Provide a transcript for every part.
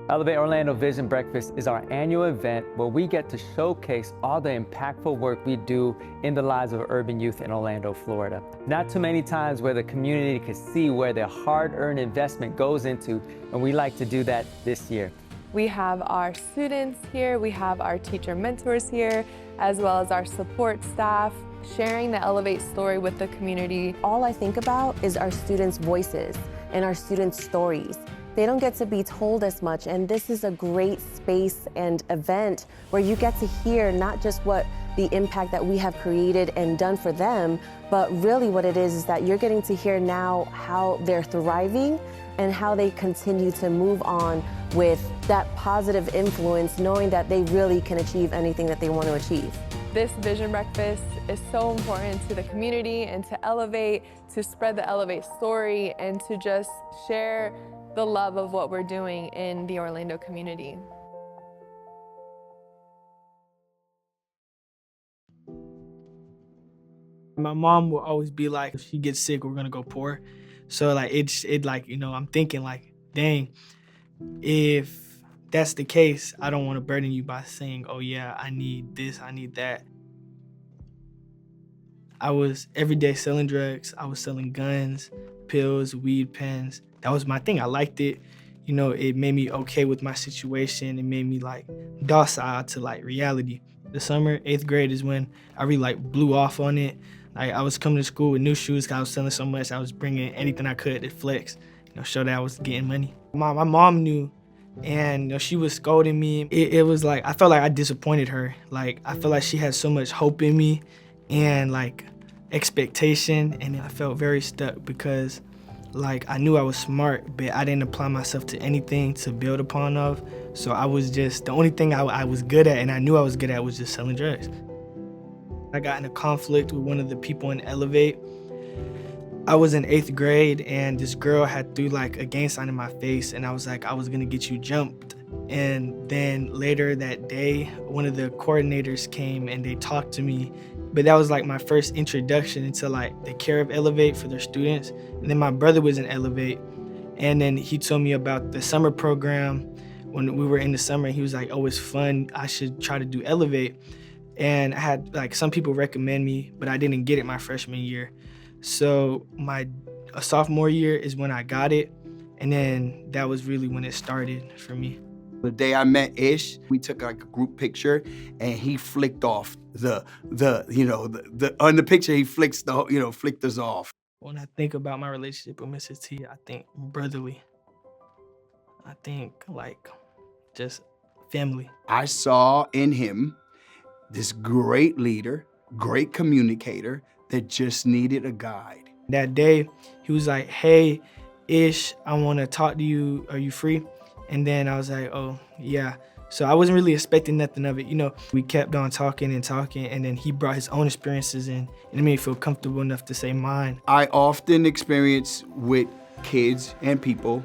Elevate Orlando Vision Breakfast is our annual event where we get to showcase all the impactful work we do in the lives of urban youth in Orlando, Florida. Not too many times where the community can see where their hard-earned investment goes into, and we like to do that this year. We have our students here, we have our teacher mentors here, as well as our support staff, sharing the Elevate story with the community. All I think about is our students' voices and our students' stories. They don't get to be told as much, and this is a great space and event where you get to hear not just what the impact that we have created and done for them, but really what it is that you're getting to hear now how they're thriving and how they continue to move on with that positive influence, knowing that they really can achieve anything that they want to achieve. This Vision Breakfast is so important to the community and to Elevate, to spread the Elevate story, and to just share the love of what we're doing in the Orlando community. My mom will always be like, if she gets sick, we're gonna go poor. So like I'm thinking like, dang, if that's the case, I don't want to burden you by saying, oh yeah, I need this, I need that. I was every day selling drugs. I was selling guns, pills, weed pens. That was my thing. I liked it. It made me okay with my situation. It made me like docile to like reality. The summer, 8th grade is when I really like blew off on it. I was coming to school with new shoes because I was selling so much. I was bringing anything I could to flex, show that I was getting money. My mom knew, and she was scolding me. It was like, I felt like I disappointed her. Like, I felt like she had so much hope in me and like expectation, and I felt very stuck because like I knew I was smart, but I didn't apply myself to anything to build upon of. So I was just, the only thing I was good at and I knew I was good at was just selling drugs. I got in a conflict with one of the people in Elevate. I was in 8th grade and this girl had threw like a gang sign in my face, and I was like, I was gonna get you jumped. And then later that day, one of the coordinators came and they talked to me. But that was like my first introduction into like the care of Elevate for their students. And then my brother was in Elevate, and then he told me about the summer program. When we were in the summer, he was like, oh, it's fun, I should try to do Elevate. And I had like some people recommend me, but I didn't get it my freshman year. So my sophomore year is when I got it, and then that was really when it started for me. The day I met Ish, we took like a group picture, and he flicked off on the picture he flicked us off. When I think about my relationship with Mrs. T, I think brotherly. I think like just family. I saw in him this great leader, great communicator that just needed a guide. That day, he was like, hey, Ish, I want to talk to you. Are you free? And then I was like, oh, yeah. So I wasn't really expecting nothing of it. We kept on talking, and then he brought his own experiences in, and it made me feel comfortable enough to say mine. I often experience with kids and people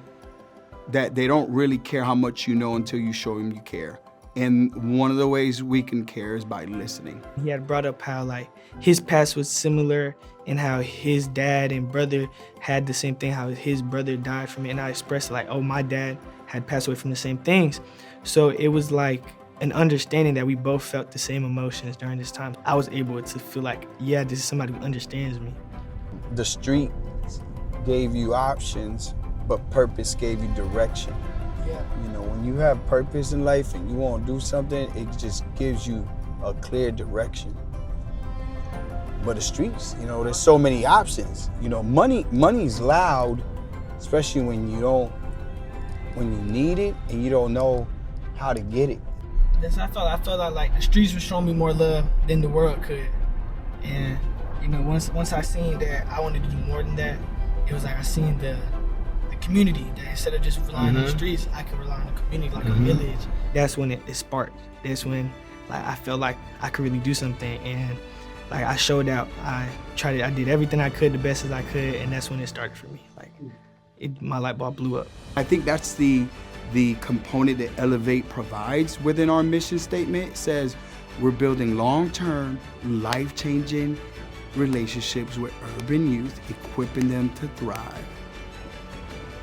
that they don't really care how much you know until you show them you care. And one of the ways we can care is by listening. He had brought up how like his past was similar and how his dad and brother had the same thing, how his brother died from it. And I expressed like, oh, my dad had passed away from the same things. So it was like an understanding that we both felt the same emotions during this time. I was able to feel like, yeah, this is somebody who understands me. The street gave you options, but purpose gave you direction. Yeah. When you have purpose in life and you want to do something, it just gives you a clear direction. But the streets, there's so many options. Money's loud, especially when you need it and you don't know how to get it. I felt like the streets were showing me more love than the world could. And once I seen that I wanted to do more than that, it was like I seen the community, that instead of just relying on the streets, I could rely on the community like a village. That's when it sparked. That's when like I felt like I could really do something, and like I showed out. I did everything I could the best as I could, and that's when it started for me. Like my light bulb blew up. I think that's the component that Elevate provides within our mission statement. It says we're building long-term, life-changing relationships with urban youth, equipping them to thrive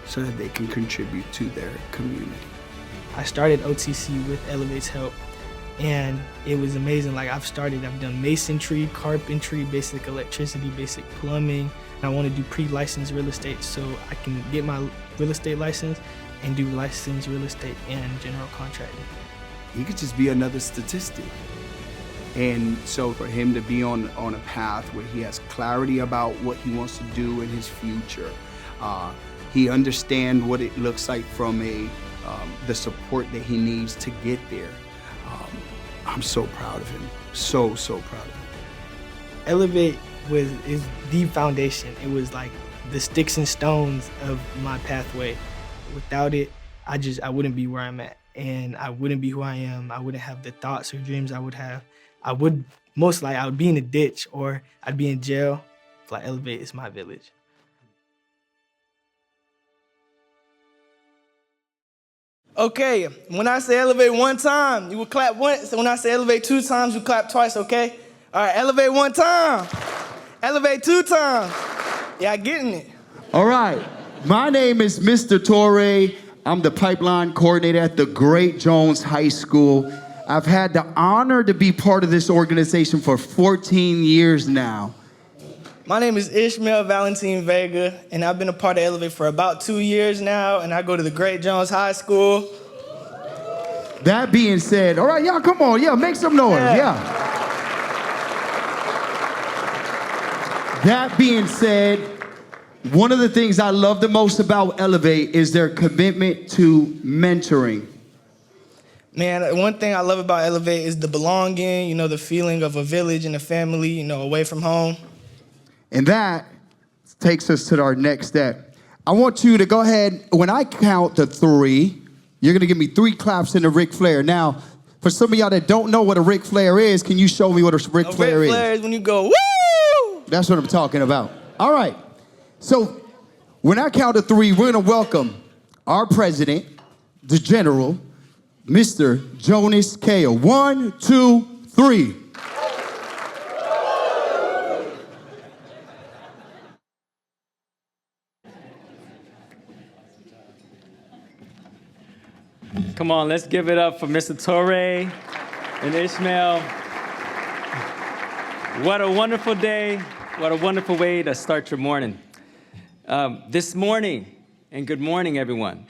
so that they can contribute to their community. I started OTC with Elevate's help, and it was amazing. Like I've done masonry, carpentry, basic electricity, basic plumbing. I want to do pre-licensed real estate so I can get my real estate license and do licensed real estate and general contracting. He could just be another statistic. And so for him to be on a path where he has clarity about what he wants to do in his future, he understands what it looks like from the support that he needs to get there. I'm so proud of him, so proud of him. Elevate is the foundation. It was like the sticks and stones of my pathway. Without it, I wouldn't be where I'm at, and I wouldn't be who I am. I wouldn't have the thoughts or dreams I would have. I would be in a ditch or I'd be in jail. Like Elevate is my village. Okay, when I say elevate one time, you will clap once. When I say elevate 2 times, you clap twice, okay? All right, elevate 1 time. Elevate 2 times. Y'all getting it? All right, my name is Mr. Traurig. I'm the pipeline coordinator at the Great Jones High School. I've had the honor to be part of this organization for 14 years now. My name is Ishmael Valentin Vega, and I've been a part of Elevate for about 2 years now, and I go to the Great Jones High School. That being said, all right, y'all, come on, yeah, make some noise, yeah. That being said, one of the things I love the most about Elevate is their commitment to mentoring. Man, one thing I love about Elevate is the belonging, the feeling of a village and a family, away from home. And that takes us to our next step. I want you to go ahead, when I count to 3, you're gonna give me 3 claps in the Ric Flair. Now, for some of y'all that don't know what a Ric Flair is, can you show me what a Ric Flair is? Ric Flair is when you go, woo! That's what I'm talking about. All right, so when I count to 3, we're gonna welcome our president, the general, Mr. Jonas Kale. 1, 2, 3. Come on, let's give it up for Mr. Traurig and Ishmael. What a wonderful day. What a wonderful way to start your morning. This morning, and good morning, everyone.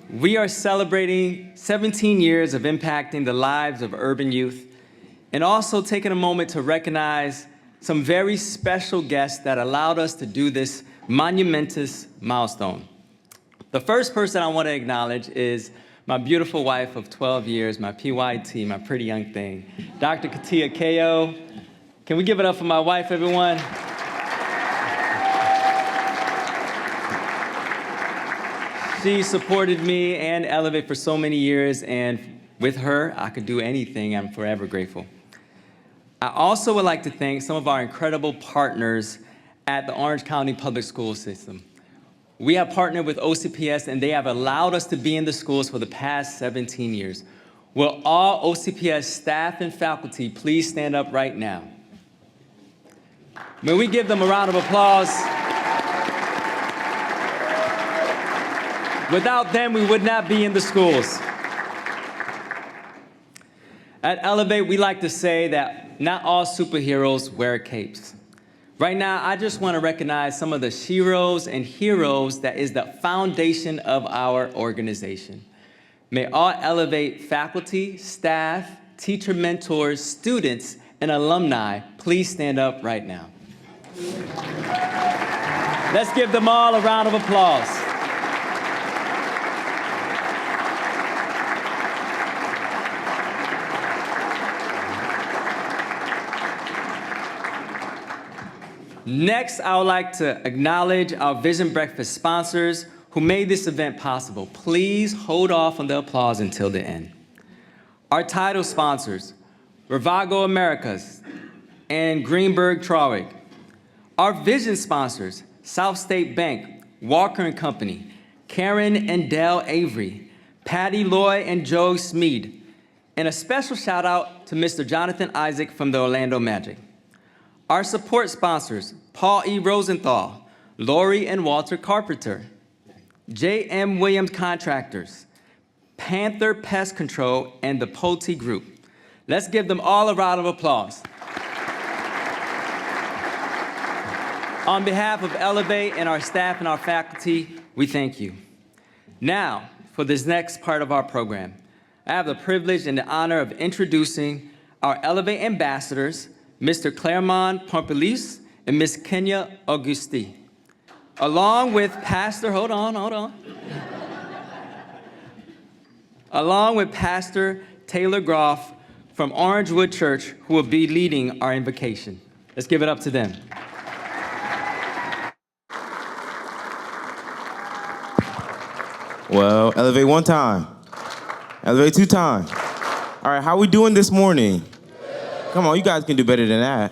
We are celebrating 17 years of impacting the lives of urban youth and also taking a moment to recognize some very special guests that allowed us to do this monumentous milestone. The first person I want to acknowledge is my beautiful wife of 12 years, my PYT, my pretty young thing, Dr. Katia Ko. Can we give it up for my wife, everyone? She supported me and Elevate for so many years, and with her, I could do anything. I'm forever grateful. I also would like to thank some of our incredible partners at the Orange County Public School System. We have partnered with OCPS, and they have allowed us to be in the schools for the past 17 years. Will all OCPS staff and faculty please stand up right now? May we give them a round of applause? Without them, we would not be in the schools. At Elevate, we like to say that not all superheroes wear capes. Right now, I just want to recognize some of the sheroes and heroes that is the foundation of our organization. May all Elevate faculty, staff, teacher mentors, students, and alumni please stand up right now. Let's give them all a round of applause. Next, I would like to acknowledge our Vision Breakfast sponsors who made this event possible. Please hold off on the applause until the end. Our title sponsors, Ravago Americas and Greenberg Traurig. Our vision sponsors, SouthState Bank, Walker & Company, Karen and Dell Avery, Patricia Loy Joe Schmid, and a special shout out to Mr. Jonathan Isaac from the Orlando Magic. Our support sponsors, Paul E. Rosenthal, Laurie and Walter Carpenter, J.M. Williams Contractors, Panther Pest Control, and the Pulte Group. Let's give them all a round of applause. On behalf of Elevate and our staff and our faculty, we thank you. Now, for this next part of our program, I have the privilege and the honor of introducing our Elevate ambassadors, Mr. Claremont Pompelis and Ms. Kenya Augusti, along with Pastor, hold on. Along with Pastor Taylor Groff from Orangewood Church, who will be leading our invocation. Let's give it up to them. Well, elevate one time. Elevate two times. All right, how we doing this morning? Come on, you guys can do better than that.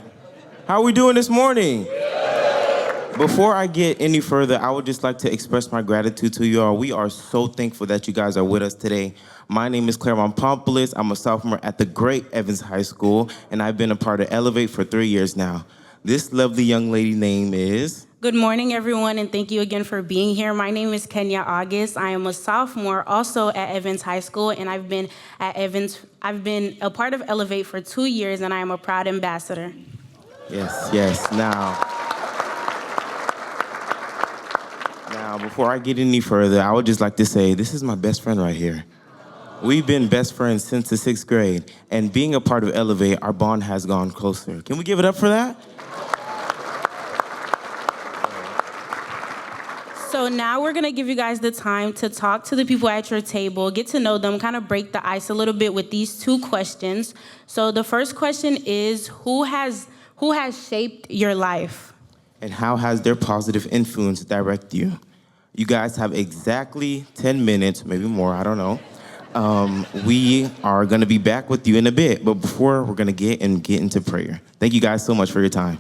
How are we doing this morning? Before I get any further, I would just like to express my gratitude to you all. We are so thankful that you guys are with us today. My name is Claremont Pompelis. I'm a sophomore at the great Evans High School, and I've been a part of Elevate for 3 years now. This lovely young lady name is... Good morning, everyone, and thank you again for being here. My name is Kenya August. I am a sophomore also at Evans High School, and I've been a part of Elevate for 2 years, and I am a proud ambassador. Yes. Now, before I get any further, I would just like to say this is my best friend right here. We've been best friends since the 6th grade, and being a part of Elevate, our bond has gone closer. Can we give it up for that? So now we're gonna give you guys the time to talk to the people at your table, get to know them, kind of break the ice a little bit with these 2 questions. So the first question is, who has shaped your life? And how has their positive influence directed you? You guys have exactly 10 minutes, maybe more, I don't know. We are gonna be back with you in a bit, but before we're gonna get into prayer. Thank you guys so much for your time.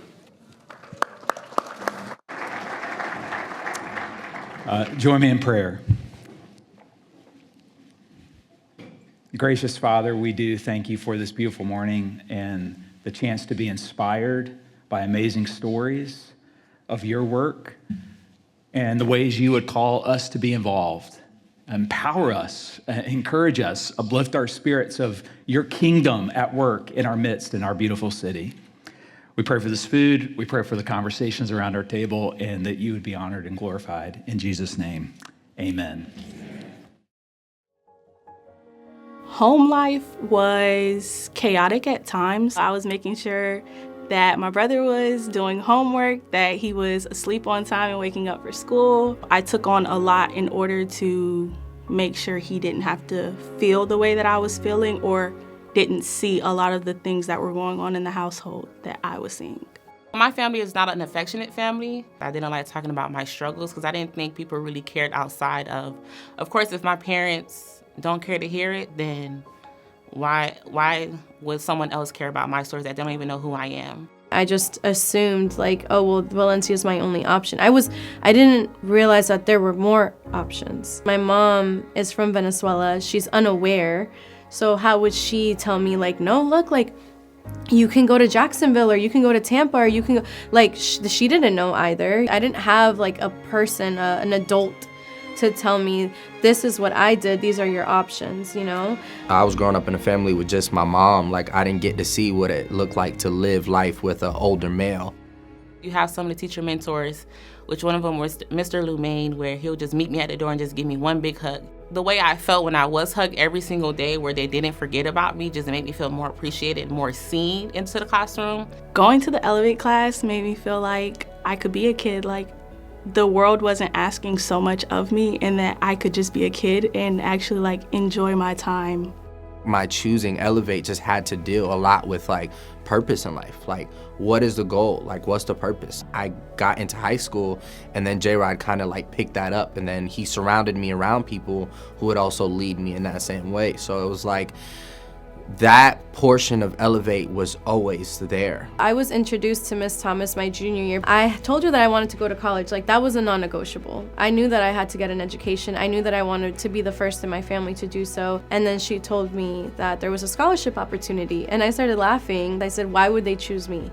Join me in prayer. Gracious Father, we do thank you for this beautiful morning and the chance to be inspired by amazing stories of your work and the ways you would call us to be involved. Empower us, encourage us, uplift our spirits of your kingdom at work in our midst in our beautiful city. We pray for this food, we pray for the conversations around our table, and that you would be honored and glorified. In Jesus' name, amen. Home life was chaotic at times. I was making sure that my brother was doing homework, that he was asleep on time and waking up for school. I took on a lot in order to make sure he didn't have to feel the way that I was feeling or didn't see a lot of the things that were going on in the household that I was seeing. My family is not an affectionate family. I didn't like talking about my struggles because I didn't think people really cared outside of course, if my parents don't care to hear it, then why would someone else care about my stories that don't even know who I am? I just assumed like, oh, well, Valencia's my only option. I didn't realize that there were more options. My mom is from Venezuela. She's unaware. So how would she tell me like, no, look, like you can go to Jacksonville or you can go to Tampa or you can go, like she didn't know either. I didn't have like a person, an adult to tell me this is what I did, these are your options, you know? I was growing up in a family with just my mom. Like I didn't get to see what it looked like to live life with an older male. You have some of the teacher mentors, which one of them was Mr. Lumaine, where he'll just meet me at the door and just give me one big hug. The way I felt when I was hugged every single day, where they didn't forget about me, just made me feel more appreciated, more seen into the classroom. Going to the Elevate class made me feel like I could be a kid, like the world wasn't asking so much of me and that I could just be a kid and actually like enjoy my time. My choosing Elevate just had to deal a lot with like purpose in life. Like, what is the goal? Like, what's the purpose? I got into high school and then J-Rod kind of like picked that up, and then he surrounded me around people who would also lead me in that same way. So it was like that portion of Elevate was always there. I was introduced to Miss Thomas my junior year. I told her that I wanted to go to college. Like that was a non-negotiable. I knew that I had to get an education. I knew that I wanted to be the first in my family to do so. And then she told me that there was a scholarship opportunity and I started laughing. I said, why would they choose me?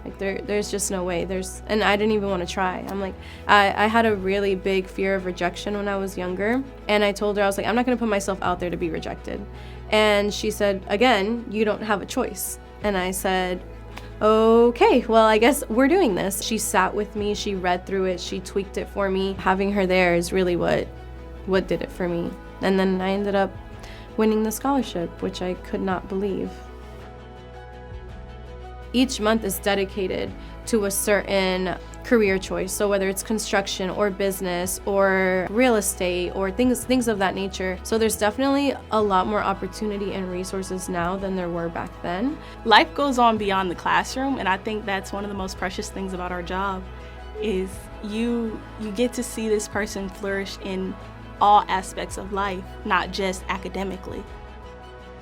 Like there's just no way. And I didn't even want to try. I'm like, I had a really big fear of rejection when I was younger. And I told her, I was like, I'm not going to put myself out there to be rejected. And she said, again, you don't have a choice. And I said, okay, well, I guess we're doing this. She sat with me, she read through it, she tweaked it for me. Having her there is really what did it for me. And then I ended up winning the scholarship, which I could not believe. Each month is dedicated to a certain career choice. So whether it's construction or business or real estate or things of that nature. So there's definitely a lot more opportunity and resources now than there were back then. Life goes on beyond the classroom, and I think that's one of the most precious things about our job is you get to see this person flourish in all aspects of life, not just academically.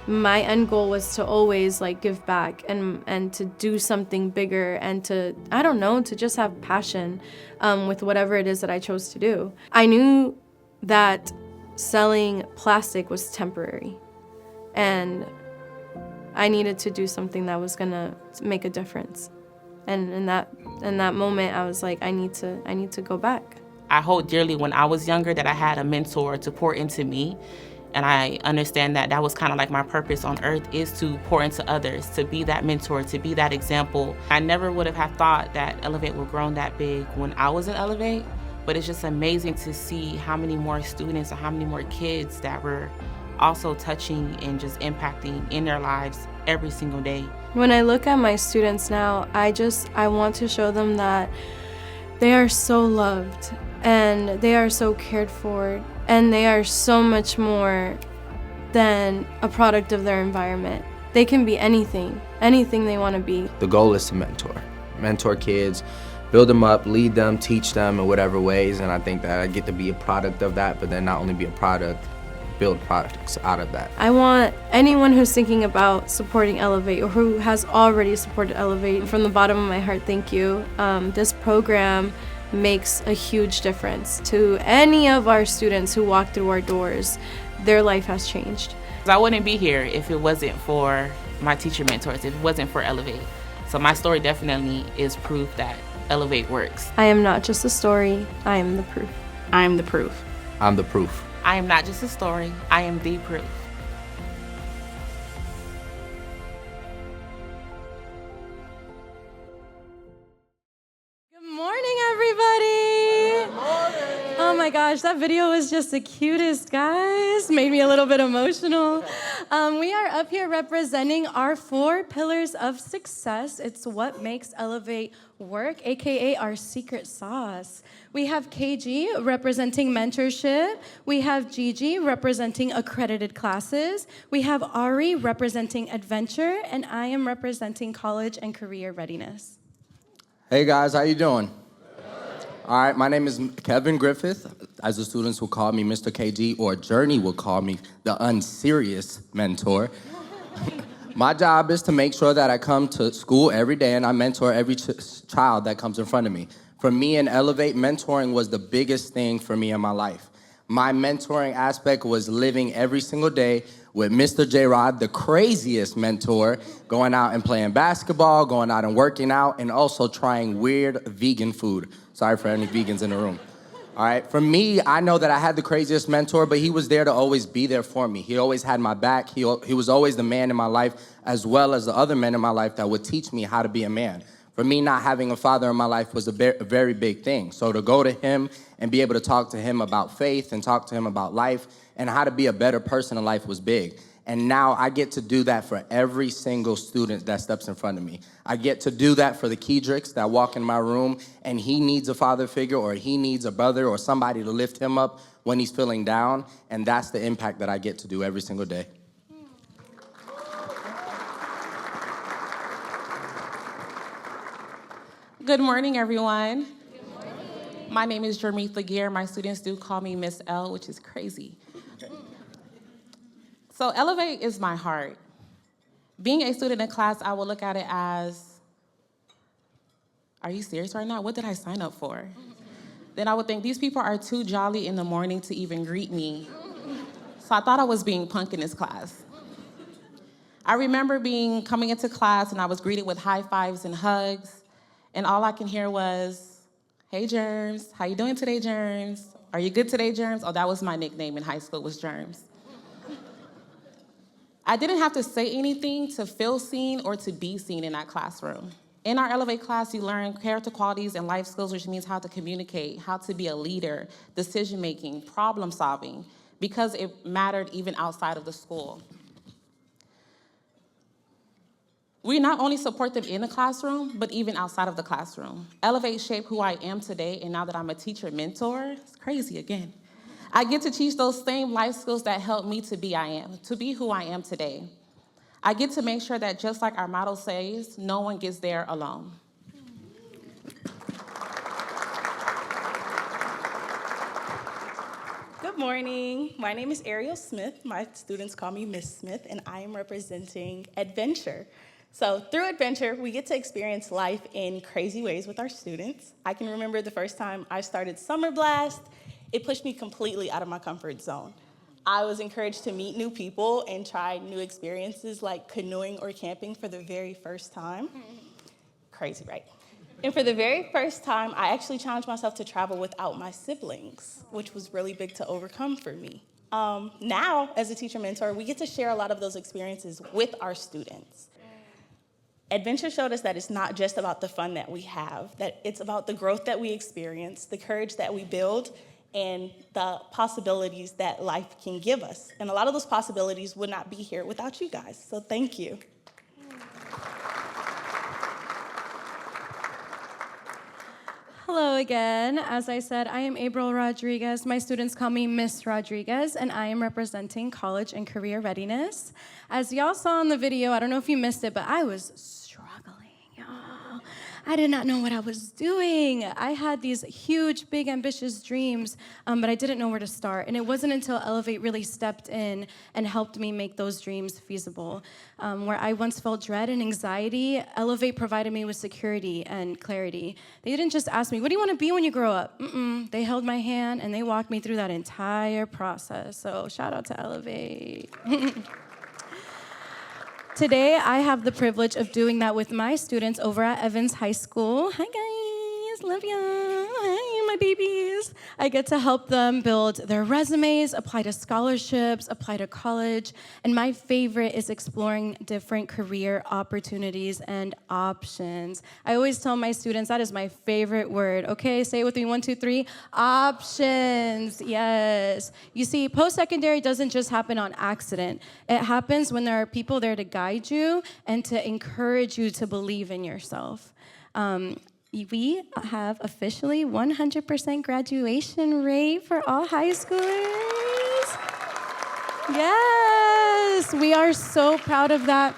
My end goal was to always give back and to do something bigger and to just have passion with whatever it is that I chose to do. I knew that selling plastic was temporary and I needed to do something that was gonna make a difference. And in that moment, I was like, I need to go back. I hold dearly when I was younger that I had a mentor to pour into me. And I understand that was kind of like my purpose on earth is to pour into others, to be that mentor, to be that example. I never would have thought that Elevate would grow that big when I was in Elevate, but it's just amazing to see how many more students or how many more kids that we're also touching and just impacting in their lives every single day. When I look at my students now, I want to show them that they are so loved and they are so cared for. And they are so much more than a product of their environment. They can be anything they want to be. The goal is to mentor kids, build them up, lead them, teach them in whatever ways. And I think that I get to be a product of that, but then not only be a product, build products out of that. I want anyone who's thinking about supporting Elevate or who has already supported Elevate, from the bottom of my heart, thank you. This program makes a huge difference to any of our students who walk through our doors. Their life has changed. I wouldn't be here if it wasn't for my teacher mentors, if it wasn't for Elevate. So my story definitely is proof that Elevate works. I am not just a story, I am the proof. I am the proof. I'm the proof. I am not just a story, I am the proof. Oh my gosh, that video was just the cutest, guys. Made me a little bit emotional. We are up here representing our 4 pillars of success. It's what makes Elevate work, AKA our secret sauce. We have KG representing mentorship. We have Gigi representing accredited classes. We have Ari representing adventure, and I am representing college and career readiness. Hey guys, how you doing? All right, my name is Kevin Griffith. As the students will call me Mr. KG, or Journey will call me the unserious mentor. My job is to make sure that I come to school every day and I mentor every child that comes in front of me. For me in Elevate, mentoring was the biggest thing for me in my life. My mentoring aspect was living every single day with Mr. J-Rod, the craziest mentor, going out and playing basketball, going out and working out, and also trying weird vegan food. Sorry for any vegans in the room. All right, for me, I know that I had the craziest mentor, but he was there to always be there for me. He always had my back. He was always the man in my life, as well as the other men in my life that would teach me how to be a man. For me, not having a father in my life was a very big thing. So to go to him and be able to talk to him about faith and talk to him about life and how to be a better person in life was big. And now I get to do that for every single student that steps in front of me. I get to do that for the Kedricks that walk in my room and he needs a father figure or he needs a brother or somebody to lift him up when he's feeling down. And that's the impact that I get to do every single day. Good morning, everyone. Good morning. My name is Jermeeth Laguerre. My students do call me Miss L, which is crazy. So Elevate is my heart. Being a student in class, I will look at it as, are you serious right now? What did I sign up for? Then I would think, these people are too jolly in the morning to even greet me. So I thought I was being punked in this class. I remember coming into class and I was greeted with high fives and hugs. And all I can hear was, "Hey, Germs, how you doing today, Germs? Are you good today, Germs?" Oh, that was my nickname in high school, was Germs. I didn't have to say anything to feel seen or to be seen in that classroom. In our Elevate class, you learn character qualities and life skills, which means how to communicate, how to be a leader, decision-making, problem-solving, because it mattered even outside of the school. We not only support them in the classroom, but even outside of the classroom. Elevate shaped who I am today, and now that I'm a teacher mentor, it's crazy again. I get to teach those same life skills that helped me to be who I am today. I get to make sure that just like our motto says, no one gets there alone. Good morning. My name is Ariel Smith. My students call me Miss Smith, and I am representing Adventure. So through Adventure, we get to experience life in crazy ways with our students. I can remember the first time I started Summer Blast. It pushed me completely out of my comfort zone. I was encouraged to meet new people and try new experiences like canoeing or camping for the very first time. Crazy, right? And for the very first time, I actually challenged myself to travel without my siblings, which was really big to overcome for me. Now, as a teacher mentor, we get to share a lot of those experiences with our students. Adventure showed us that it's not just about the fun that we have, that it's about the growth that we experience, the courage that we build, and the possibilities that life can give us. And a lot of those possibilities would not be here without you guys, so thank you. Hello again. As I said, I am April Rodriguez. My students call me Miss Rodriguez, and I am representing college and career readiness. As y'all saw in the video, I don't know if you missed it, but I was struggling, y'all. I did not know what I was doing. I had these huge, big, ambitious dreams, but I didn't know where to start. And it wasn't until Elevate really stepped in and helped me make those dreams feasible. Where I once felt dread and anxiety, Elevate provided me with security and clarity. They didn't just ask me, "What do you want to be when you grow up?" They held my hand and they walked me through that entire process. So shout out to Elevate. Today, I have the privilege of doing that with my students over at Evans High School. Hi, guys. Love ya. Hi, my babies. I get to help them build their resumes, apply to scholarships, apply to college, and my favorite is exploring different career opportunities and options. I always tell my students that is my favorite word. Okay, say it with me, 1, 2, 3. Options, yes. You see, post-secondary doesn't just happen on accident. It happens when there are people there to guide you and to encourage you to believe in yourself. We have officially 100% graduation rate for all high schoolers. Yes, we are so proud of that.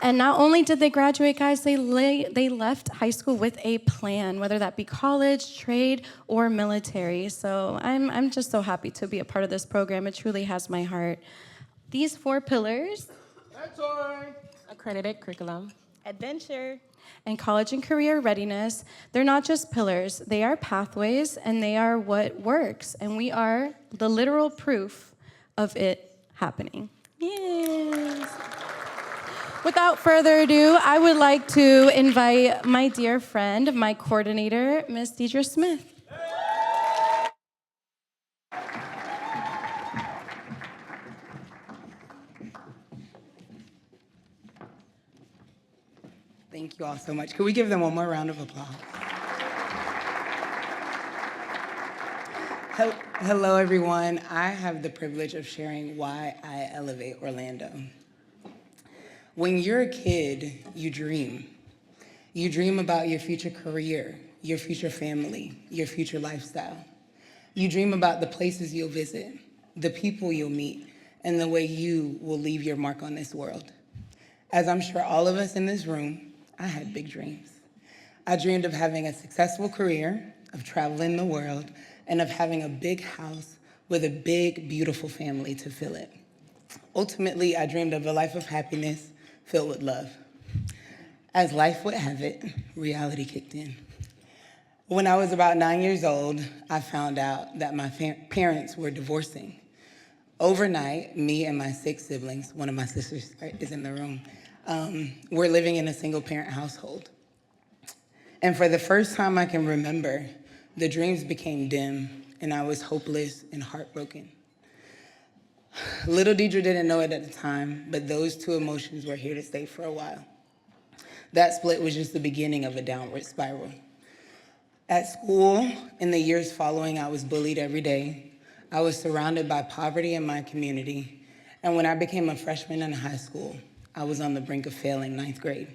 And not only did they graduate, guys, they left high school with a plan, whether that be college, trade, or military. So I'm just so happy to be a part of this program. It truly has my heart. These 4 pillars, Accredited curriculum, Adventure, and college and career readiness, they're not just pillars, they are pathways, and they are what works, and we are the literal proof of it happening. Yes. Without further ado, I would like to invite my dear friend, my coordinator, Ms. Deidre Smith. Thank you all so much. Could we give them one more round of applause? Hello, everyone. I have the privilege of sharing why I elevate Orlando. When you're a kid, you dream. You dream about your future career, your future family, your future lifestyle. You dream about the places you'll visit, the people you'll meet, and the way you will leave your mark on this world. As I'm sure all of us in this room, I had big dreams. I dreamed of having a successful career, of traveling the world, and of having a big house with a big, beautiful family to fill it. Ultimately, I dreamed of a life of happiness filled with love. As life would have it, reality kicked in. When I was about 9 years old, I found out that my parents were divorcing. Overnight, me and my 6 siblings, one of my sisters is in the room, we're living in a single-parent household. And for the first time I can remember, the dreams became dim, and I was hopeless and heartbroken. Little Deidre didn't know it at the time, but those two emotions were here to stay for a while. That split was just the beginning of a downward spiral. At school, in the years following, I was bullied every day. I was surrounded by poverty in my community. And when I became a freshman in high school, I was on the brink of failing 9th grade.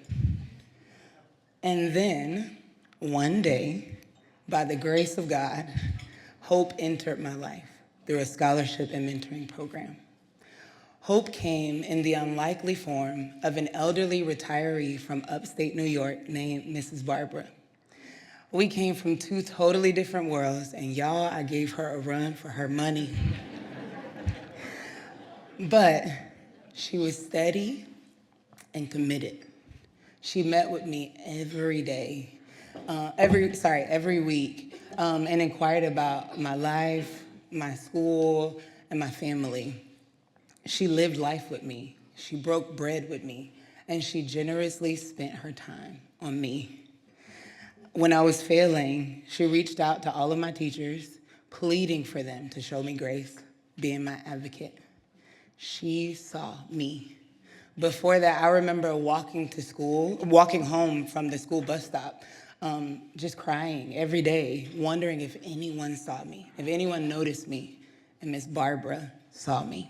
And then, one day, by the grace of God, hope entered my life through a scholarship and mentoring program. Hope came in the unlikely form of an elderly retiree from upstate New York named Mrs. Barbara. We came from two totally different worlds, and y'all, I gave her a run for her money. But she was steady and committed. She met with me every day, every week, and inquired about my life, my school, and my family. She lived life with me. She broke bread with me, and she generously spent her time on me. When I was failing, she reached out to all of my teachers, pleading for them to show me grace, being my advocate. She saw me. Before that, I remember walking home from the school bus stop, just crying every day, wondering if anyone saw me, if anyone noticed me, and Miss Barbara saw me.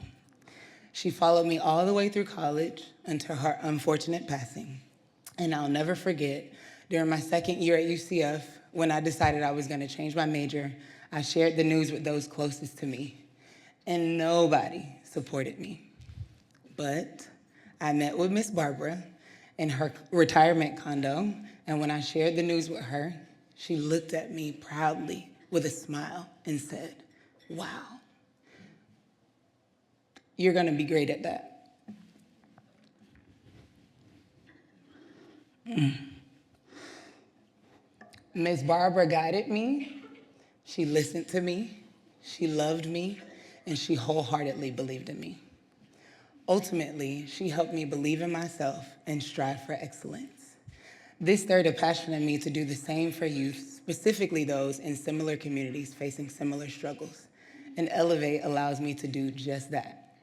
She followed me all the way through college until her unfortunate passing. And I'll never forget, during my second year at UCF, when I decided I was gonna change my major, I shared the news with those closest to me, and nobody supported me. But I met with Miss Barbara in her retirement condo, and when I shared the news with her, she looked at me proudly with a smile and said, "Wow, you're gonna be great at that." Miss Barbara guided me, she listened to me, she loved me, and she wholeheartedly believed in me. Ultimately, she helped me believe in myself and strive for excellence. This stirred a passion in me to do the same for youth, specifically those in similar communities facing similar struggles. And Elevate allows me to do just that.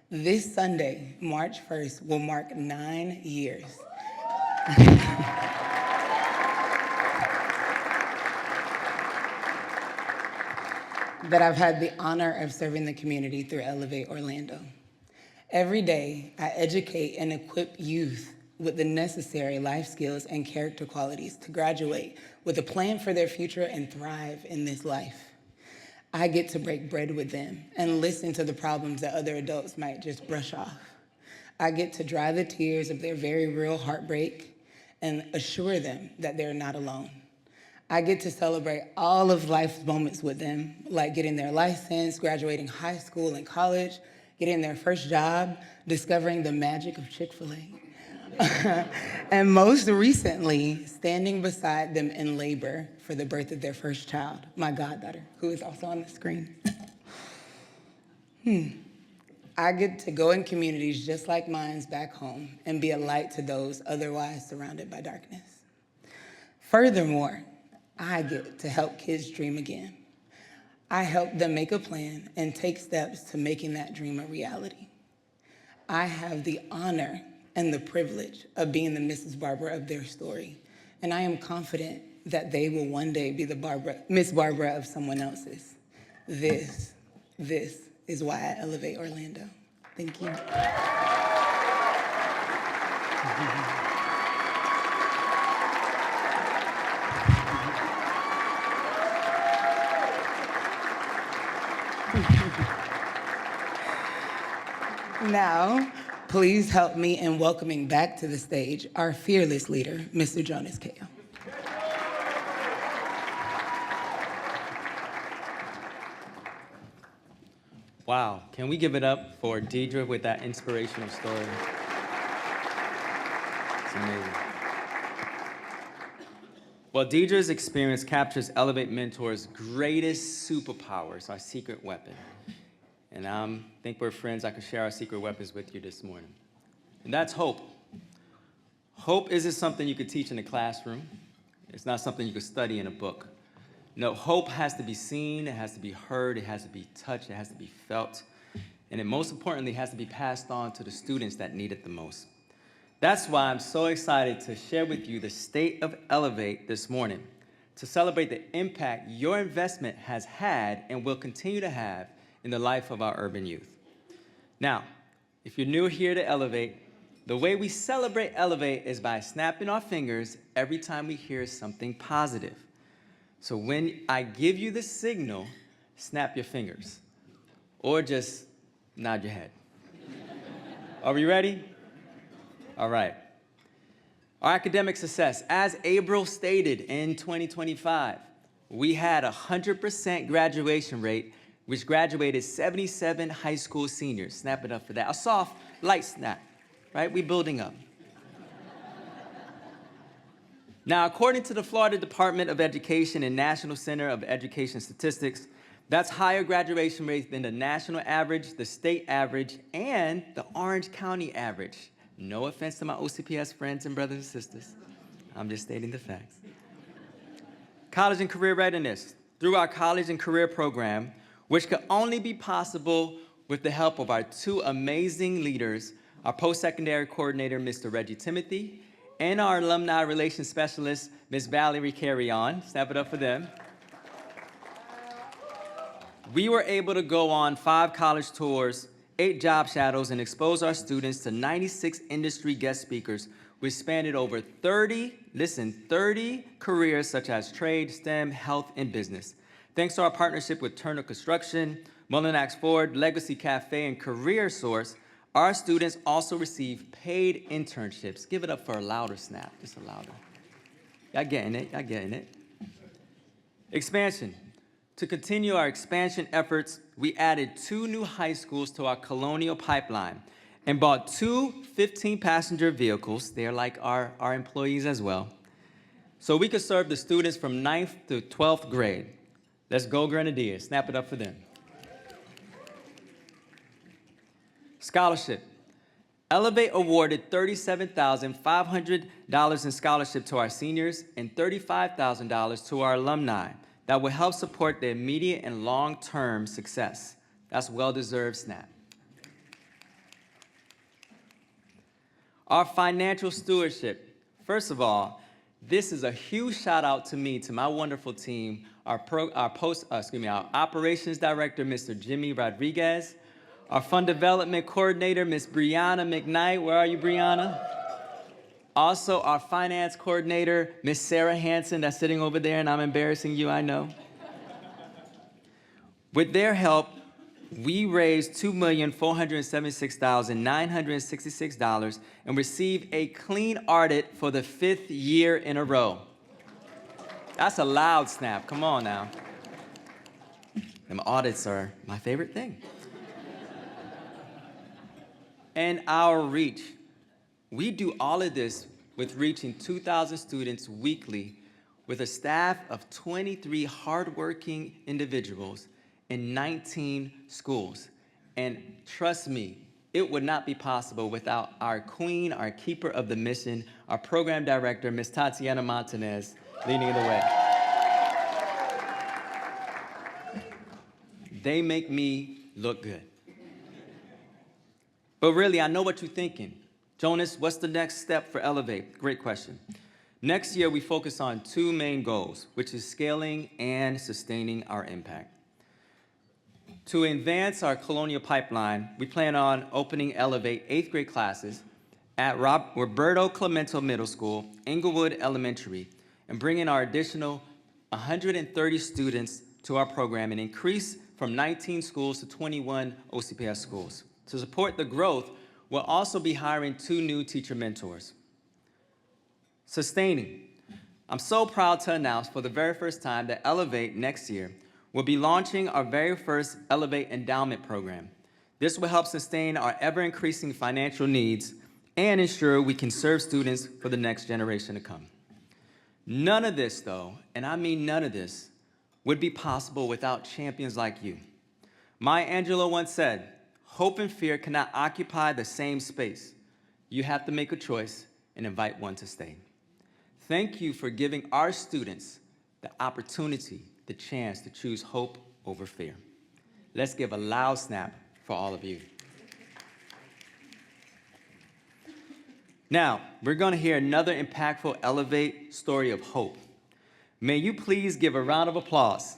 This Sunday, March 1st, will mark 9 years. That I've had the honor of serving the community through Elevate Orlando. Every day, I educate and equip youth with the necessary life skills and character qualities to graduate with a plan for their future and thrive in this life. I get to break bread with them and listen to the problems that other adults might just brush off. I get to dry the tears of their very real heartbreak and assure them that they're not alone. I get to celebrate all of life's moments with them, like getting their license, graduating high school and college, getting their first job, discovering the magic of Chick-fil-A. And most recently, standing beside them in labor for the birth of their first child, my goddaughter, who is also on the screen. I get to go in communities just like mine's back home and be a light to those otherwise surrounded by darkness. Furthermore, I get to help kids dream again. I help them make a plan and take steps to making that dream a reality. I have the honor and the privilege of being the Mrs. Barbara of their story, and I am confident that they will one day be the Miss Barbara of someone else's. This is why I elevate Orlando. Thank you. Now, please help me in welcoming back to the stage our fearless leader, Mr. Jonas Kao. Wow, can we give it up for Deidre with that inspirational story? It's amazing. Well, Deidre's experience captures Elevate Mentor's greatest superpowers, our secret weapon. And I think we're friends. I can share our secret weapons with you this morning. And that's hope. Hope isn't something you could teach in a classroom. It's not something you can study in a book. No, hope has to be seen, it has to be heard, it has to be touched, it has to be felt, and it most importantly has to be passed on to the students that need it the most. That's why I'm so excited to share with you the state of Elevate this morning, to celebrate the impact your investment has had and will continue to have in the life of our urban youth. Now, if you're new here to Elevate, the way we celebrate Elevate is by snapping our fingers every time we hear something positive. So when I give you the signal, snap your fingers, or just nod your head. Are we ready? All right. Our academic success, as April stated in 2025, we had a 100% graduation rate, which graduated 77 high school seniors. Snap it up for that. A soft, light snap, right? We building up. Now, according to the Florida Department of Education and National Center of Education Statistics, that's higher graduation rates than the national average, the state average, and the Orange County average. No offense to my OCPS friends and brothers and sisters. I'm just stating the facts. College and career readiness. Through our college and career program, which could only be possible with the help of our two amazing leaders, our post-secondary coordinator, Mr. Reggie Timothy, and our alumni relations specialist, Ms. Valerie Carry-On. Snap it up for them. We were able to go on 5 college tours, 8 job shadows, and expose our students to 96 industry guest speakers, which spanned over 30 careers such as trade, STEM, health, and business. Thanks to our partnership with Turner Construction, Mullinax Ford, Legacy Cafe, and Career Source, our students also receive paid internships. Give it up for a louder snap, just a louder. Y'all getting it, y'all getting it. Expansion. To continue our expansion efforts, we added 2 new high schools to our colonial pipeline and bought 2 15-passenger vehicles. They're like our employees as well, so we could serve the students from 9th to 12th grade. Let's go Grenadiers. Snap it up for them. Scholarship. Elevate awarded $37,500 in scholarship to our seniors and $35,000 to our alumni that will help support their immediate and long-term success. That's well-deserved snap. Our financial stewardship. First of all, this is a huge shout out to me, to my wonderful team, our operations director, Mr. Jimmy Rodriguez, our fund development coordinator, Ms. Brianna McKnight. Where are you, Brianna? Also, our finance coordinator, Ms. Sarah Hansen, that's sitting over there, and I'm embarrassing you, I know. With their help, we raised $2,476,966 and received a clean audit for the 5th year in a row. That's a loud snap, come on now. Them audits are my favorite thing. And our reach. We do all of this with reaching 2,000 students weekly with a staff of 23 hardworking individuals in 19 schools. And trust me, it would not be possible without our queen, our keeper of the mission, our program director, Ms. Tatiana Montanez, leading the way. They make me look good. But really, I know what you're thinking. Jonas, what's the next step for Elevate? Great question. Next year, we focus on 2 main goals, which is scaling and sustaining our impact. To advance our colonial pipeline, we plan on opening Elevate 8th grade classes at Roberto Clemente Middle School, Inglewood Elementary, and bringing our additional 130 students to our program and increase from 19 schools to 21 OCPS schools. To support the growth, we'll also be hiring 2 new teacher mentors. Sustaining. I'm so proud to announce for the very first time that Elevate next year will be launching our very first Elevate Endowment Program. This will help sustain our ever-increasing financial needs and ensure we can serve students for the next generation to come. None of this, though, and I mean none of this, would be possible without champions like you. Maya Angelou once said, "Hope and fear cannot occupy the same space. You have to make a choice and invite one to stay." Thank you for giving our students the opportunity, the chance to choose hope over fear. Let's give a loud snap for all of you. Now, we're going to hear another impactful Elevate story of hope. May you please give a round of applause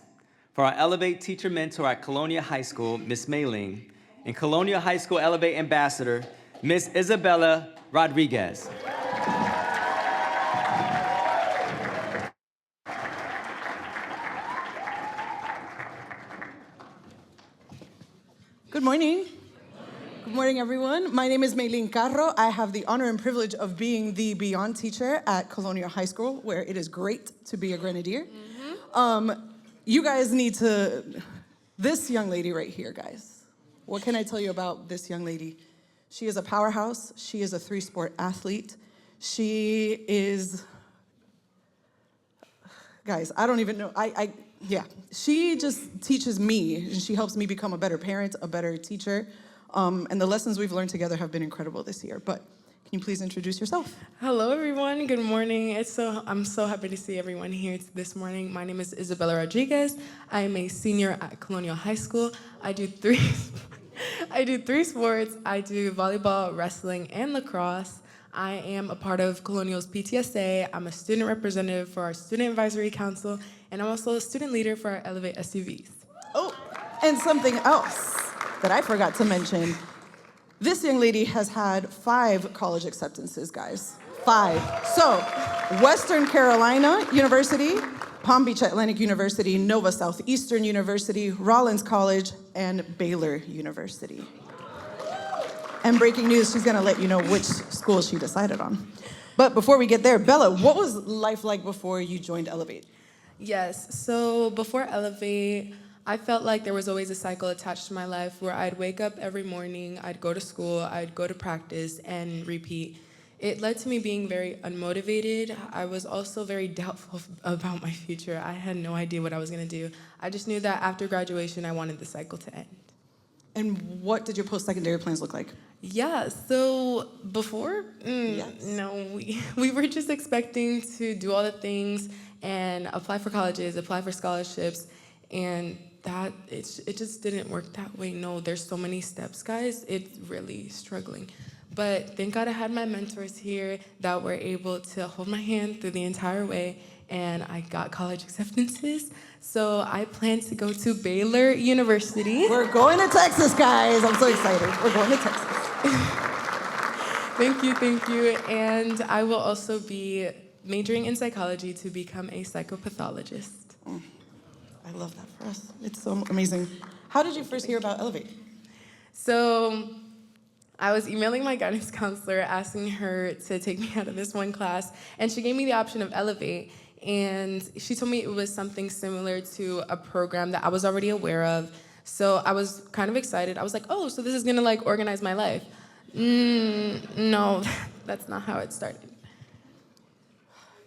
for our Elevate teacher mentor at Colonial High School, Miss Mei-Ling, and Colonial High School Elevate ambassador, Miss Isabella Rodriguez. Good morning. Good morning, everyone. My name is Mei-Ling Carro. I have the honor and privilege of being the Beyond teacher at Colonial High School, where it is great to be a grenadier. You guys need to, this young lady right here, guys. What can I tell you about this young lady? She is a powerhouse. She is a 3-sport athlete. She is, guys, I don't even know, yeah. She just teaches me, and she helps me become a better parent, a better teacher. And the lessons we've learned together have been incredible this year. But can you please introduce yourself? Hello, everyone. Good morning. I'm so happy to see everyone here this morning. My name is Isabella Rodriguez. I am a senior at Colonial High School. I do three sports. I do volleyball, wrestling, and lacrosse. I am a part of Colonial's PTSA. I'm a student representative for our Student Advisory Council, and I'm also a student leader for our Elevate SUVs. Oh, and something else that I forgot to mention. This young lady has had 5 college acceptances, guys. 5. So, Western Carolina University, Palm Beach Atlantic University, Nova Southeastern University, Rollins College, and Baylor University. And breaking news, she's gonna let you know which school she decided on. But before we get there, Bella, what was life like before you joined Elevate? Yes, so before Elevate, I felt like there was always a cycle attached to my life where I'd wake up every morning, I'd go to school, I'd go to practice, and repeat. It led to me being very unmotivated. I was also very doubtful about my future. I had no idea what I was gonna do. I just knew that after graduation, I wanted the cycle to end. And what did your post-secondary plans look like? Yeah, so before, no, we were just expecting to do all the things and apply for colleges, apply for scholarships, and it just didn't work that way. No, there's so many steps, guys. It's really struggling. But thank God I had my mentors here that were able to hold my hand through the entire way, and I got college acceptances. So I plan to go to Baylor University. We're going to Texas, guys. I'm so excited. We're going to Texas. Thank you. And I will also be majoring in psychology to become a psychopathologist. I love that for us. It's so amazing. How did you first hear about Elevate? So I was emailing my guidance counselor asking her to take me out of this one class, and she gave me the option of Elevate. And she told me it was something similar to a program that I was already aware of. So I was kind of excited. I was like, oh, so this is gonna like organize my life. No, that's not how it started.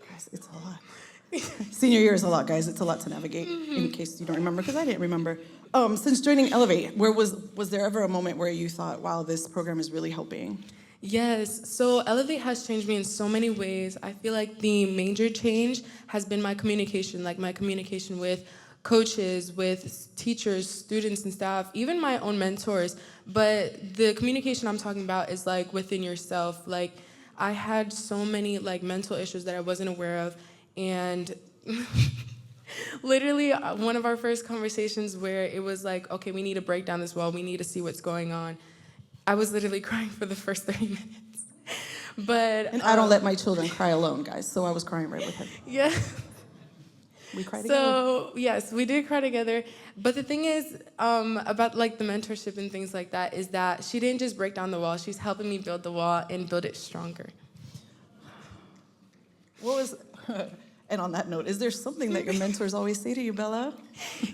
Guys, it's a lot. Senior year is a lot, guys. It's a lot to navigate, in case you don't remember, because I didn't remember. Since joining Elevate, was there ever a moment where you thought, wow, this program is really helping? Yes, so Elevate has changed me in so many ways. I feel like the major change has been my communication, like my communication with coaches, with teachers, students, and staff, even my own mentors. But the communication I'm talking about is like within yourself. Like I had so many like mental issues that I wasn't aware of, and literally one of our first conversations where it was like, okay, we need to break down this wall, we need to see what's going on. I was literally crying for the first 30 minutes. But and I don't let my children cry alone, guys, so I was crying right with her. Yeah. We cried together. So, yes, we did cry together. But the thing is, about like the mentorship and things like that, is that she didn't just break down the wall, she's helping me build the wall and build it stronger. And on that note, is there something that your mentors always say to you, Bella?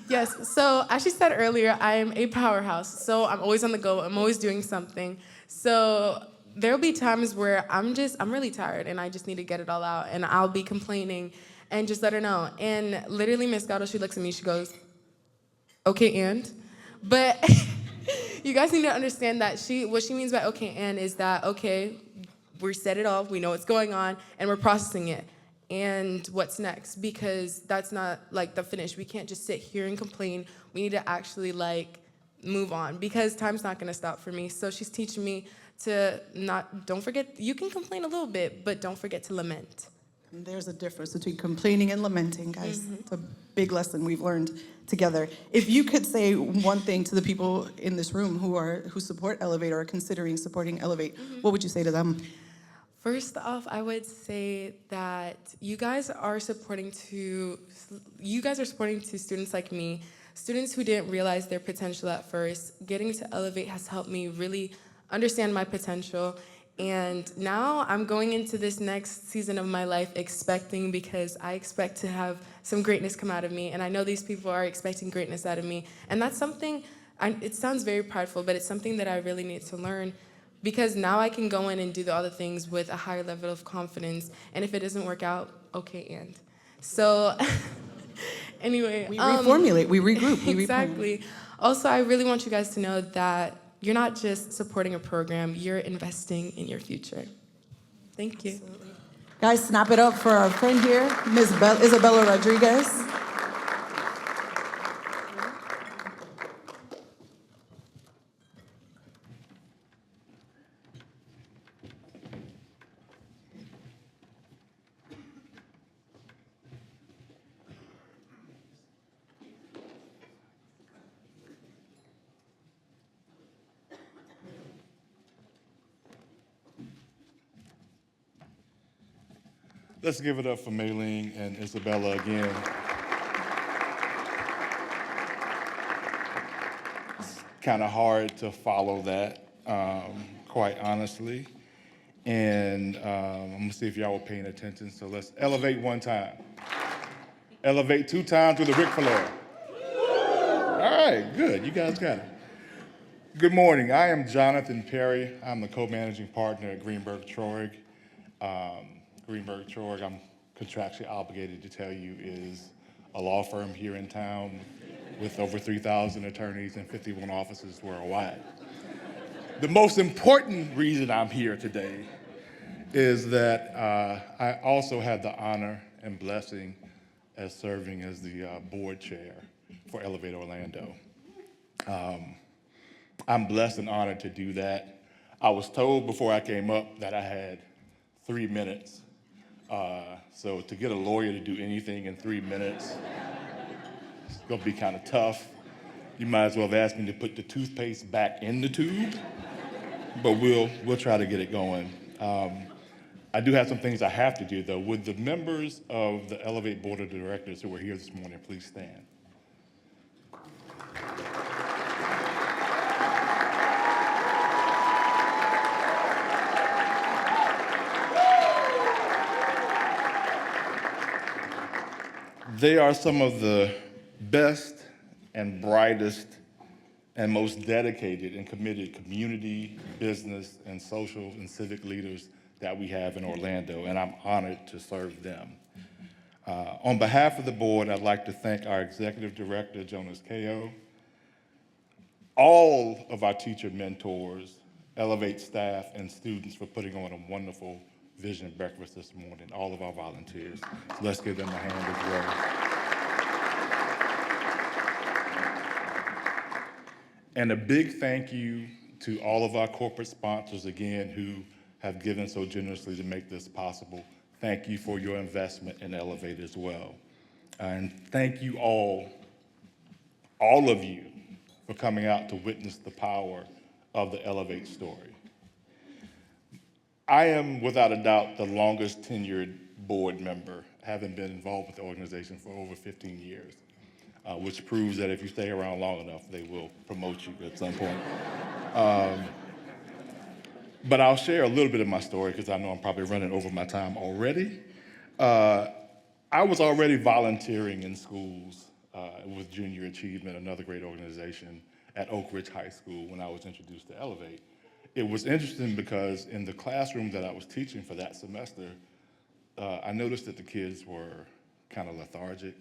Yes, so as she said earlier, I am a powerhouse. So I'm always on the go, I'm always doing something. So there'll be times where I'm really tired and I just need to get it all out, and I'll be complaining and just let her know. And literally, Miss Gatto, she looks at me, she goes, okay, and? But you guys need to understand that what she means by okay, and is that, okay, we set it off, we know what's going on, and we're processing it. and what's next, because that's not like the finish. We can't just sit here and complain. We need to actually like move on, because time's not gonna stop for me. So she's teaching me to don't forget, you can complain a little bit, but don't forget to lament. And there's a difference between complaining and lamenting, guys. It's a big lesson we've learned together. If you could say one thing to the people in this room who support Elevate or are considering supporting Elevate, what would you say to them? First off, I would say that you guys are supporting to students like me, students who didn't realize their potential at first. Getting to Elevate has helped me really understand my potential. And now I'm going into this next season of my life expecting, because I expect to have some greatness come out of me. And I know these people are expecting greatness out of me. And that's something, it sounds very prideful, but it's something that I really need to learn, because now I can go in and do all the things with a higher level of confidence. And if it doesn't work out, okay, and. So anyway. We reformulate, we regroup, we Exactly. Also, I really want you guys to know that you're not just supporting a program, you're investing in your future. Thank you. Absolutely. Guys, snap it up for our friend here, Ms. Isabella Rodriguez. Let's give it up for Maylene and Isabella again. It's kind of hard to follow that, quite honestly. And I'm gonna see if y'all were paying attention. So let's elevate one time. Elevate 2 times with a Ric Flair. All right, good, you guys got it. Good morning, I am Jonathan Perry. I'm the co-managing partner at Greenberg Traurig. Greenberg Traurig, I'm contractually obligated to tell you, is a law firm here in town with over 3,000 attorneys and 51 offices worldwide. The most important reason I'm here today is that I also had the honor and blessing as serving as the board chair for Elevate Orlando. I'm blessed and honored to do that. I was told before I came up that I had 3 minutes. So to get a lawyer to do anything in 3 minutes, it's gonna be kind of tough. You might as well have asked me to put the toothpaste back in the tube, but we'll try to get it going. I do have some things I have to do though. Would the members of the Elevate Board of Directors who are here this morning please stand? They are some of the best and brightest and most dedicated and committed community, business, and social and civic leaders that we have in Orlando, and I'm honored to serve them. On behalf of the board, I'd like to thank our executive director, Jonas Ko, all of our teacher mentors, Elevate staff, and students for putting on a wonderful vision breakfast this morning, all of our volunteers. So let's give them a hand as well. And a big thank you to all of our corporate sponsors again who have given so generously to make this possible. Thank you for your investment in Elevate as well. And thank you all of you, for coming out to witness the power of the Elevate story. I am, without a doubt, the longest tenured board member, having been involved with the organization for over 15 years, which proves that if you stay around long enough, they will promote you at some point. But I'll share a little bit of my story because I know I'm probably running over my time already. I was already volunteering in schools with Junior Achievement, another great organization, at Oak Ridge High School when I was introduced to Elevate. It was interesting because in the classroom that I was teaching for that semester, I noticed that the kids were kind of lethargic.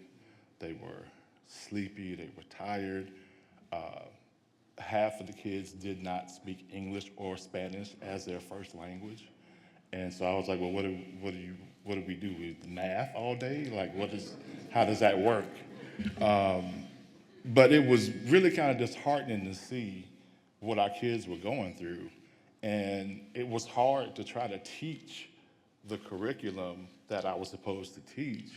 They were sleepy, they were tired. Half of the kids did not speak English or Spanish as their first language. And so I was like, well, what do we do? We math all day? Like, how does that work? But it was really kind of disheartening to see what our kids were going through. And it was hard to try to teach the curriculum that I was supposed to teach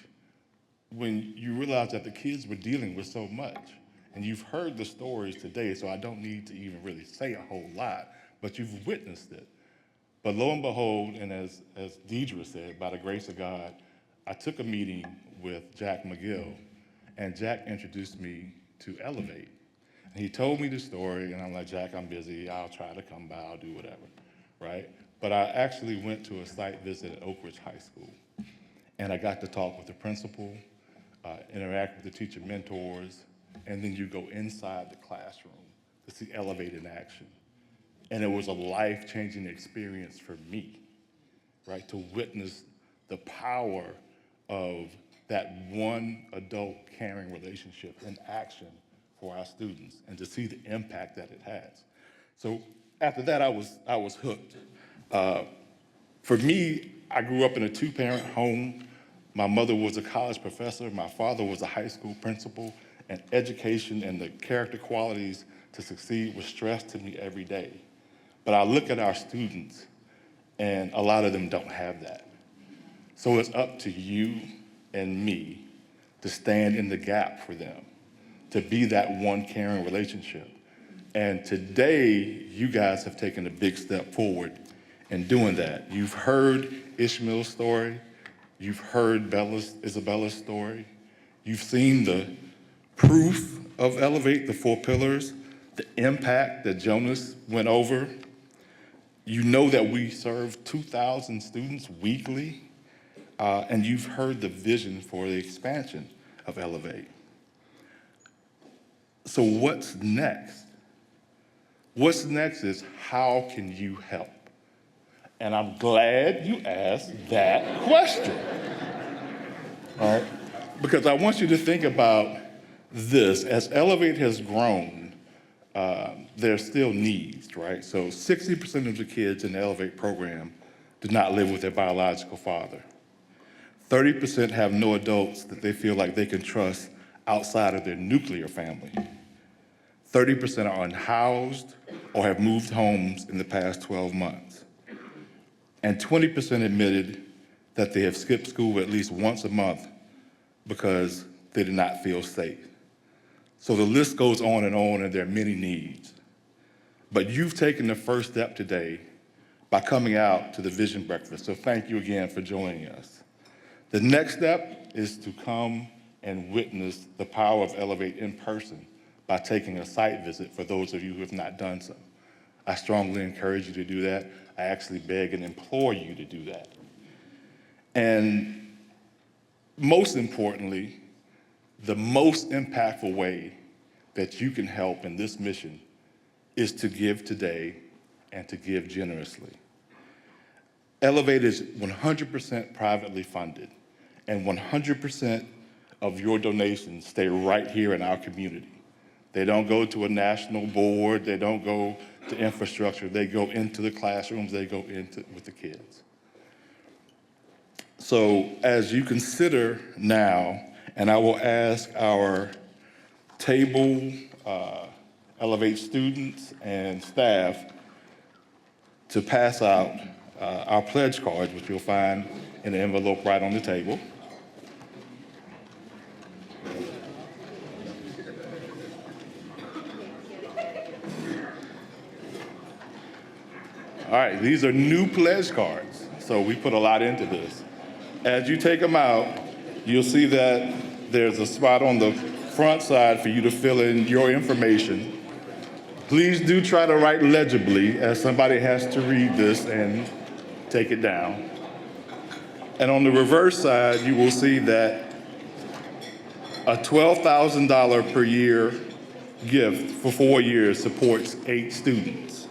when you realize that the kids were dealing with so much. And you've heard the stories today, so I don't need to even really say a whole lot, but you've witnessed it. But lo and behold, and as Deidre said, by the grace of God, I took a meeting with Jack McGill, and Jack introduced me to Elevate. And he told me the story, and I'm like, Jack, I'm busy, I'll try to come by, I'll do whatever, right? But I actually went to a site visit at Oak Ridge High School, and I got to talk with the principal, interact with the teacher mentors, and then you go inside the classroom to see Elevate in action. And it was a life-changing experience for me, right? To witness the power of that one adult caring relationship in action for our students and to see the impact that it has. So after that, I was hooked. For me, I grew up in a two-parent home. My mother was a college professor. My father was a high school principal, and education and the character qualities to succeed was stressed to me every day. But I look at our students, and a lot of them don't have that. So it's up to you and me to stand in the gap for them, to be that one caring relationship. And today, you guys have taken a big step forward in doing that. You've heard Ishmael's story. You've heard Isabella's story. You've seen the proof of Elevate, the 4 pillars, the impact that Jonas went over. You know that we serve 2,000 students weekly, and you've heard the vision for the expansion of Elevate. So what's next? What's next is how can you help? And I'm glad you asked that question, all right? Because I want you to think about this. As Elevate has grown, there's still needs, right? So 60% of the kids in the Elevate program do not live with their biological father. 30% have no adults that they feel like they can trust outside of their nuclear family. 30% are unhoused or have moved homes in the past 12 months. And 20% admitted that they have skipped school at least once a month because they did not feel safe. So the list goes on, and there are many needs. But you've taken the first step today by coming out to the Vision Breakfast. So thank you again for joining us. The next step is to come and witness the power of Elevate in person by taking a site visit for those of you who have not done so. I strongly encourage you to do that. I actually beg and implore you to do that. And most importantly, the most impactful way that you can help in this mission is to give today and to give generously. Elevate is 100% privately funded, and 100% of your donations stay right here in our community. They don't go to a national board, they don't go to infrastructure, they go into the classrooms, they go into with the kids. So as you consider now, and I will ask our table, Elevate students and staff to pass out our pledge cards, which you'll find in the envelope right on the table. All right, these are new pledge cards, so we put a lot into this. As you take them out, you'll see that there's a spot on the front side for you to fill in your information. Please do try to write legibly, as somebody has to read this and take it down. And on the reverse side, you will see that a $12,000 per year gift for 4 years supports 8 students.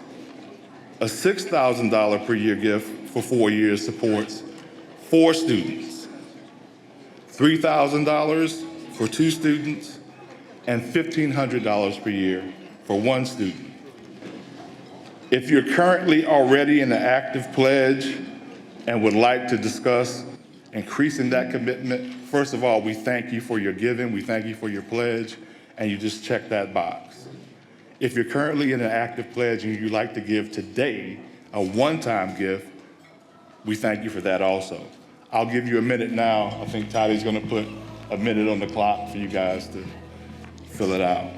A $6,000 per year gift for 4 years supports 4 students. $3,000 for 2 students, and $1,500 per year for 1 student. If you're currently already in the active pledge, and would like to discuss increasing that commitment, first of all, we thank you for your giving, we thank you for your pledge, and you just check that box. If you're currently in an active pledge and you'd like to give today a one-time gift, we thank you for that also. I'll give you a minute now. I think Toddy's gonna put a minute on the clock for you guys to fill it out.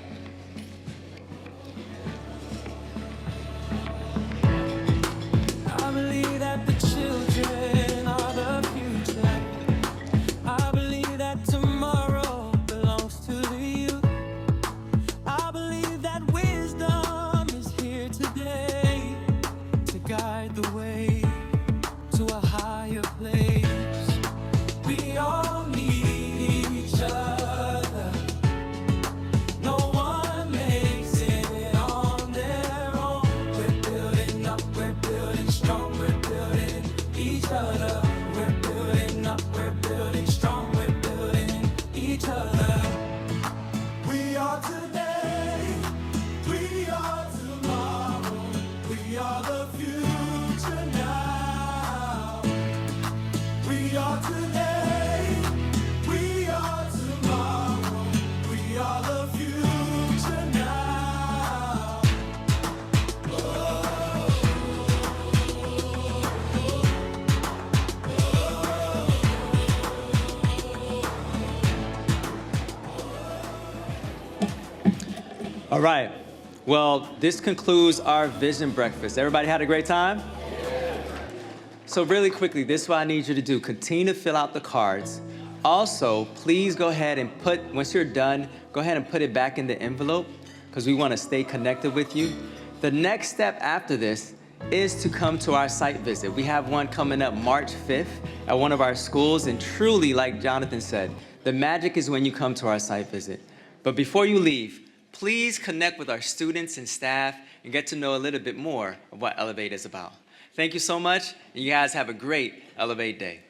I believe that the children are the future. I believe that tomorrow belongs to the youth. I believe that wisdom is here today to guide the way to a higher place. We all need each other. No one makes it on their own. We're building up, we're building strong, we're building each other. We're building up, we're building strong, we're building each other. We are today, we are tomorrow, we are the future now. We are today, we are tomorrow, we are the future now. All right. Well, this concludes our vision breakfast. Everybody had a great time? So really quickly, this is what I need you to do. Continue to fill out the cards. Also, please go ahead and once you're done, go ahead and put it back in the envelope because we want to stay connected with you. The next step after this is to come to our site visit. We have one coming up March 5th at one of our schools, and truly, like Jonathan said, the magic is when you come to our site visit. But before you leave, please connect with our students and staff and get to know a little bit more of what Elevate is about. Thank you so much, and you guys have a great Elevate day.